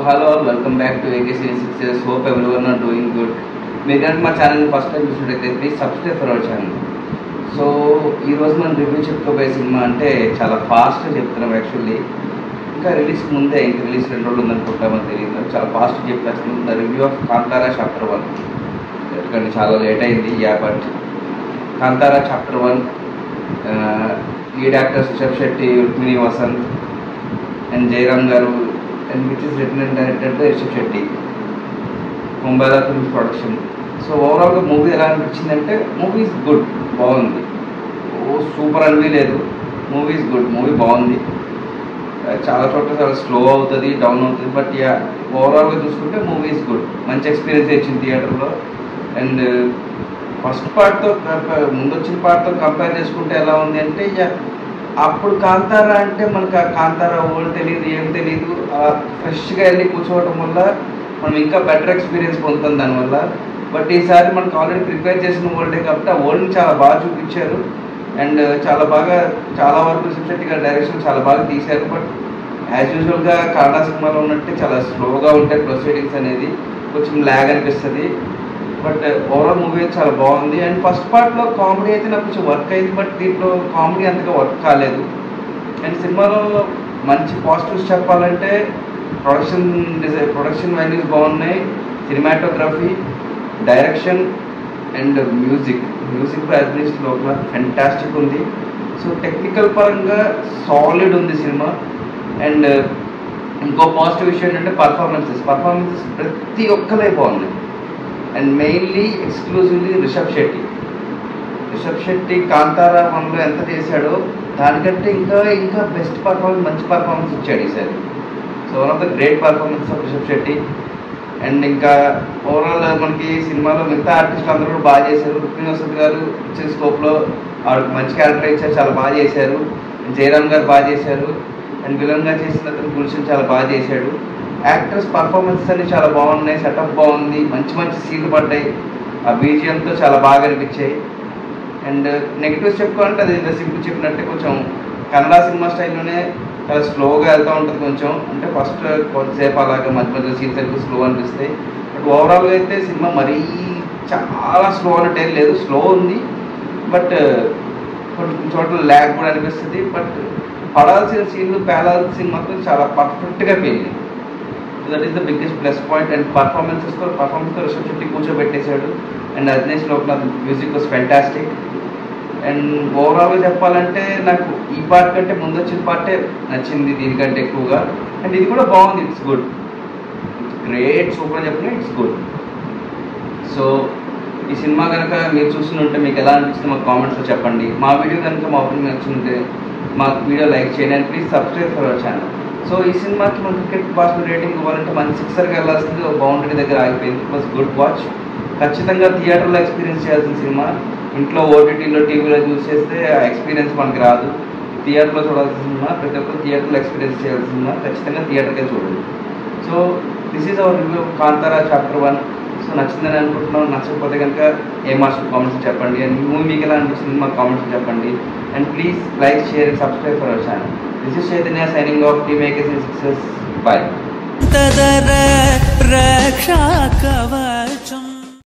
hello, welcome back to AK Series 6. Hope everyone are doing good. మీరు కనుక మా ఛానల్ని ఫస్ట్ టైం చూసినట్టయితే please subscribe for our channel. So ఈరోజు మనం రివ్యూ చెప్పుకోబోయే సినిమా అంటే చాలా ఫాస్ట్గా చెప్తున్నాం. యాక్చువల్లీ ఇంకా రిలీజ్కి ముందే, ఇంకా రిలీజ్ 2 రోజులు ఉందనుకుంటామని తెలియదు. చాలా ఫాస్ట్గా చెప్పేస్తున్నాం. The review of Kantara chapter 1. ఎందుకంటే చాలా లేట్ అయింది. But Kantara chapter 1 lead actors Rishab Shetty, Rukmini Vasanth and Jayaram గారు, and which is written and directed by Rishab Shetty, ముంబైలో ఫిల్మ్స్ ప్రొడక్షన్. సో ఓవరాల్గా మూవీ ఎలా అనిపించిందంటే, మూవీ ఈజ్ గుడ్, బాగుంది. సూపర్ అనివి లేదు, మూవీ ఈజ్ గుడ్, మూవీ బాగుంది. చాలా చోట్ల చాలా స్లో అవుతుంది, డౌన్ అవుతుంది, బట్ ఓవరాల్గా చూసుకుంటే మూవీ ఈజ్ గుడ్. మంచి ఎక్స్పీరియన్స్ ఇచ్చింది థియేటర్లో. అండ్ ఫస్ట్ పార్ట్తో ముందు వచ్చిన పార్ట్తో కంపేర్ చేసుకుంటే ఎలా ఉంది అంటే, అప్పుడు కాంతారా అంటే మనకు ఆ కాంతారా ఓల్డ్ తెలియదు, ఏం తెలియదు. ఫ్రెష్గా వెళ్ళి కూర్చోవడం వల్ల మనం ఇంకా బెటర్ ఎక్స్పీరియన్స్ పొందుతాం దానివల్ల. బట్ ఈసారి మనకు ఆల్రెడీ ప్రిపేర్ చేసిన ఓల్డే కాబట్టి ఆ ఓల్డ్ని చాలా బాగా చూపించారు. అండ్ చాలా వరకు రిషబ్ శెట్టి గారి డైరెక్షన్ చాలా బాగా తీశారు. బట్ యాజ్ యూజువల్గా కన్నడ సినిమాలో ఉన్నట్టే చాలా స్లోగా ఉంటాయి ప్రొసీడింగ్స్ అనేది, కొంచెం ల్యాగ్ అనిపిస్తుంది. బట్ ఓవరాల్ మూవీ అయితే చాలా బాగుంది. అండ్ ఫస్ట్ పార్ట్లో కామెడీ అయితే నాకు కొంచెం వర్క్ అయింది, బట్ దీంట్లో కామెడీ అంతగా వర్క్ కాలేదు. అండ్ సినిమాలో మంచి పాజిటివ్స్ చెప్పాలంటే, ప్రొడక్షన్ వాల్యూస్ బాగున్నాయి, cinematography, direction and music by Arjun లోపల ఫెంటాస్టిక్ ఉంది. సో టెక్నికల్ పరంగా సాలిడ్ ఉంది సినిమా. అండ్ ఇంకో పాజిటివ్ విషయం ఏంటంటే పర్ఫార్మెన్సెస్ ప్రతి ఒక్కరే బాగున్నాయి. And mainly exclusively Rishab Shetty Kantara 1లో ఎంత చేశాడో దానికంటే ఇంకా బెస్ట్ పర్ఫార్మెన్స్, మంచి పర్ఫార్మెన్స్ ఇచ్చాడు ఈసారి. So one of the great performance of Rishab Shetty. And ఇంకా ఓవరాల్ మనకి సినిమాలో మిగతా ఆర్టిస్టులు అందరూ కూడా బాగా చేశారు. రుక్మిణి వసంత్ గారు ఇచ్చిన స్కోప్లో ఆవిడకి మంచి క్యారెక్టర్ ఇచ్చారు, చాలా బాగా చేశారు. జయరామ్ గారు బాగా చేశారు. అండ్ విలన్గా చేసిన అతను గుల్షన్ చాలా బాగా చేశాడు. యాక్టర్స్ పర్ఫార్మెన్సెస్ అన్ని చాలా బాగున్నాయి, సెటప్ బాగుంది, మంచి సీన్లు పడ్డాయి, ఆ బీజిఎంతో చాలా బాగా అనిపించాయి. అండ్ నెగిటివ్స్ చెప్పుకోవాలంటే అది సింపుల్ చెప్పినట్టే, కొంచెం కన్నడ సినిమా స్టైల్లోనే చాలా స్లోగా వెళ్తూ ఉంటుంది. కొంచెం అంటే ఫస్ట్ కొంతసేపు అలాగా మధ్య సీన్స్ ఎక్కువ స్లో అనిపిస్తాయి. బట్ ఓవరాల్గా అయితే సినిమా మరీ చాలా స్లో అన్నట్టు ఏం లేదు, స్లో ఉంది. బట్ కొంచెం చోట్ల ల్యాగ్ కూడా అనిపిస్తుంది. బట్ పడాల్సిన సీన్లు, పేలాల్సిన సీన్ మాత్రం చాలా పర్ఫెక్ట్గా పెళ్ళింది. That is the biggest plus point. And పర్ఫార్మెన్స్తో రిషబ్ శెట్టి కూర్చోబెట్టేశాడు. అండ్ అదినేష్ లోపల మ్యూజిక్ వాజ్ ఫెంటాస్టిక్. అండ్ ఓవరాల్గా చెప్పాలంటే నాకు ఈ పార్ట్ కంటే ముందు వచ్చిన పార్టే నచ్చింది దీనికంటే ఎక్కువగా. అండ్ ఇది కూడా బాగుంది, ఇట్స్ గుడ్, గ్రేట్, సూపర్ అని చెప్పిన ఇట్స్ గుడ్. సో ఈ సినిమా కనుక మీరు చూస్తుంటే మీకు ఎలా అనిపిస్తుంది మాకు కామెంట్స్లో చెప్పండి. మా వీడియో కనుక మా ఒపీనియన్ నచ్చుంటే మాకు వీడియో లైక్ చేయండి. And please subscribe for our channel. So ఈ సినిమాకి మన క్రికెట్ బాస్కెట్ రేటింగ్ ఇవ్వాలంటే మన 6కి వెళ్ళాల్సింది, బౌండరీ దగ్గర ఆగిపోయింది. It was good watch. ఖచ్చితంగా థియేటర్లో ఎక్స్పీరియన్స్ చేయాల్సిన సినిమా. ఇంట్లో ఓటీటీలో, టీవీలో చూసేస్తే ఆ ఎక్స్పీరియన్స్ మనకి రాదు. థియేటర్లో చూడాల్సిన సినిమా, ప్రతి ఒక్కరు థియేటర్లో ఎక్స్పీరియన్స్ చేయాల్సిన సినిమా. ఖచ్చితంగా థియేటర్కే చూడండి. So this is our review Kantara chapter 1. So నచ్చిందని అనుకుంటున్నాం. నచ్చకపోతే కనుక ఏం మాస్టర్ కామెంట్స్ చెప్పండి. అండ్ మూవీ మీకు ఎలా అనిపిస్తుంది మాకు కామెంట్స్ చెప్పండి. And please like, share and subscribe for our channel. This is Chaitanya signing off team AK Series 6. Bye.